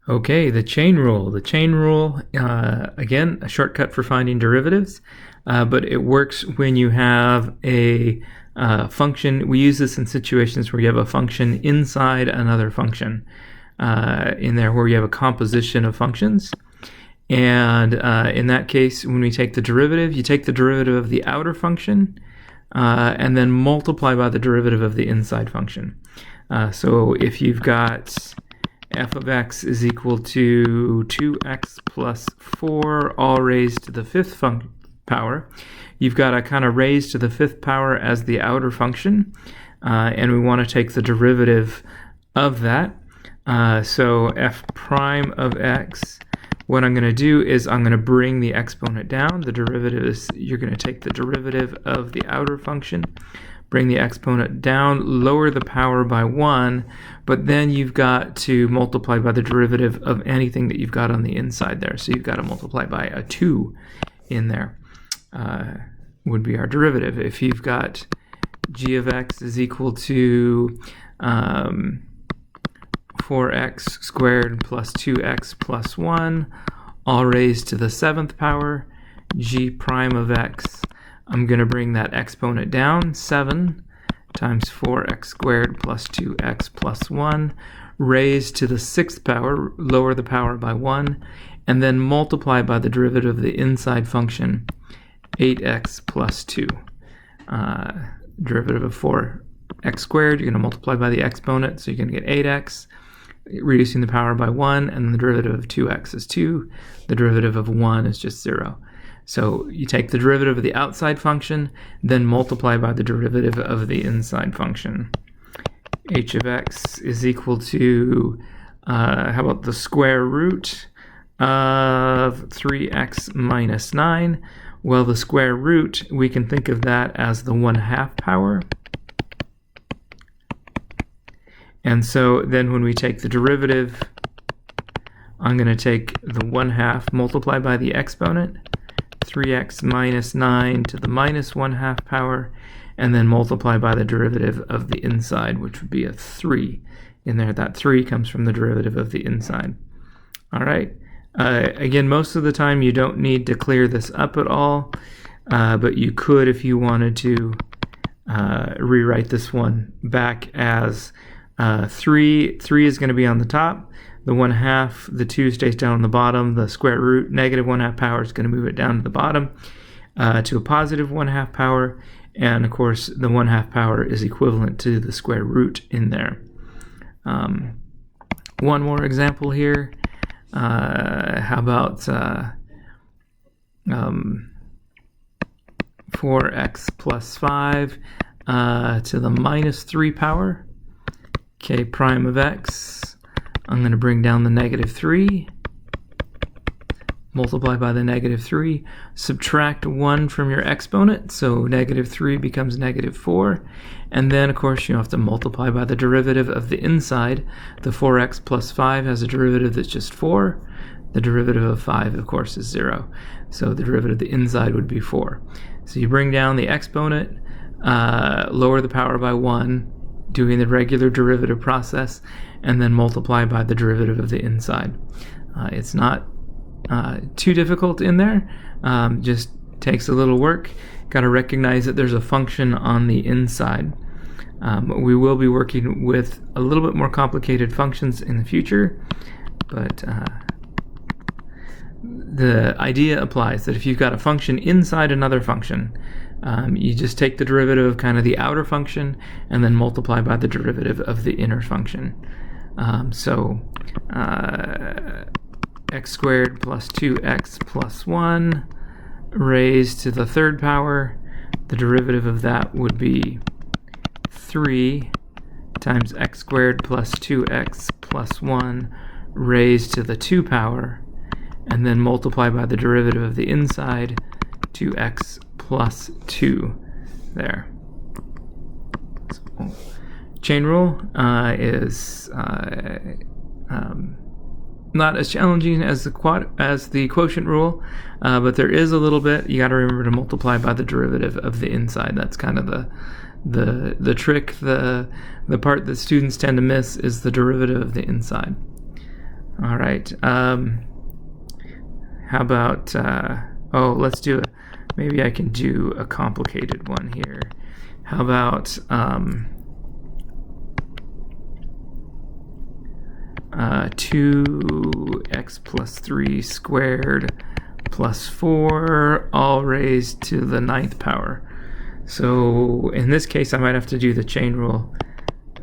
Okay, the chain rule. The chain rule, again, a shortcut for finding derivatives, but it works when you have a function. We use this in situations where you have a function inside another function in there, where you have a composition of functions. And in that case, when we take the derivative, you take the derivative of the outer function and then multiply by the derivative of the inside function. So if you've got f of x is equal to 2x plus 4 all raised to the fifth power, you've got to kind of raise to the fifth power as the outer function, and we want to take the derivative of that. So f prime of x, what I'm going to do is I'm going to bring the exponent down. The derivative is, you're going to take the derivative of the outer function, bring the exponent down, lower the power by 1, but then you've got to multiply by the derivative of anything that you've got on the inside there. So you've got to multiply by a 2 in there, would be our derivative. If you've got g of x is equal to 4x squared plus 2x plus 1, all raised to the 7th power, g prime of x, I'm going to bring that exponent down, 7 times 4x squared plus 2x plus 1, raised to the 6th power, lower the power by 1, and then multiply by the derivative of the inside function, 8x plus 2. Derivative of 4x squared, you're going to multiply by the exponent, so you're going to get 8x, reducing the power by 1, and the derivative of 2x is 2. The derivative of 1 is just 0. So you take the derivative of the outside function, then multiply by the derivative of the inside function. H of x is equal to, how about the square root of 3x minus 9? Well, the square root, we can think of that as the 1/2 power. And so then when we take the derivative, I'm going to take the 1/2, multiply by the exponent, 3x minus 9 to the minus 1/2 power, and then multiply by the derivative of the inside, which would be a 3 in there. That 3 comes from the derivative of the inside. All right. Again, most of the time you don't need to clear this up at all, but you could if you wanted to rewrite this one back as 3. 3 is going to be on the top. The 1/2, the 2 stays down on the bottom. The square root, negative 1/2 power, is going to move it down to the bottom to a positive 1/2 power. And of course, the 1/2 power is equivalent to the square root in there. One more example here. How about 4x plus 5 to the minus 3 power? K prime of x, I'm going to bring down the negative 3, multiply by the negative 3, subtract 1 from your exponent, so negative 3 becomes negative 4, and then of course you have to multiply by the derivative of the inside. The 4x plus 5 has a derivative that's just 4. The derivative of 5, of course, is 0. So the derivative of the inside would be 4. So you bring down the exponent, lower the power by 1, doing the regular derivative process, and then multiply by the derivative of the inside. It's not too difficult in there, just takes a little work. Got to recognize that there's a function on the inside. We will be working with a little bit more complicated functions in the future, but the idea applies that if you've got a function inside another function, you just take the derivative of kind of the outer function and then multiply by the derivative of the inner function. So x squared plus 2x plus 1 raised to the 3rd power. The derivative of that would be 3 times x squared plus 2x plus 1 raised to the 2 power, and then multiply by the derivative of the inside, 2x plus 2 there. So, chain rule is not as challenging as the quotient rule, but there is a little bit. You got to remember to multiply by the derivative of the inside. That's kind of the trick. The part that students tend to miss is the derivative of the inside. All right. How about, let's do it. Maybe I can do a complicated one here. How about 2x plus 3 squared plus 4 all raised to the 9th power. So in this case, I might have to do the chain rule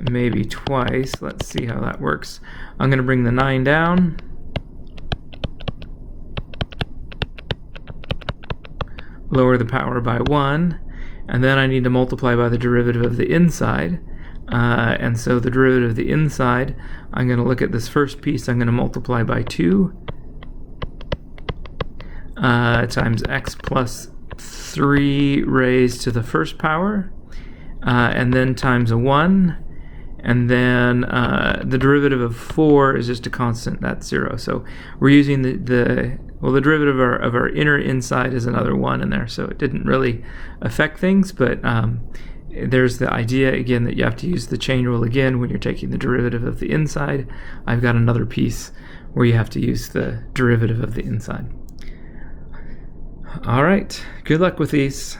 maybe twice. Let's see how that works. I'm going to bring the 9 down. Lower the power by 1, and then I need to multiply by the derivative of the inside. And so the derivative of the inside, I'm going to look at this first piece, I'm going to multiply by 2 times x plus 3 raised to the first power, and then times a 1, and then the derivative of 4 is just a constant, that's 0. So we're using the derivative of our inner inside is another 1 in there, so it didn't really affect things, but there's the idea again that you have to use the chain rule again when you're taking the derivative of the inside. I've got another piece where you have to use the derivative of the inside. All right, good luck with these.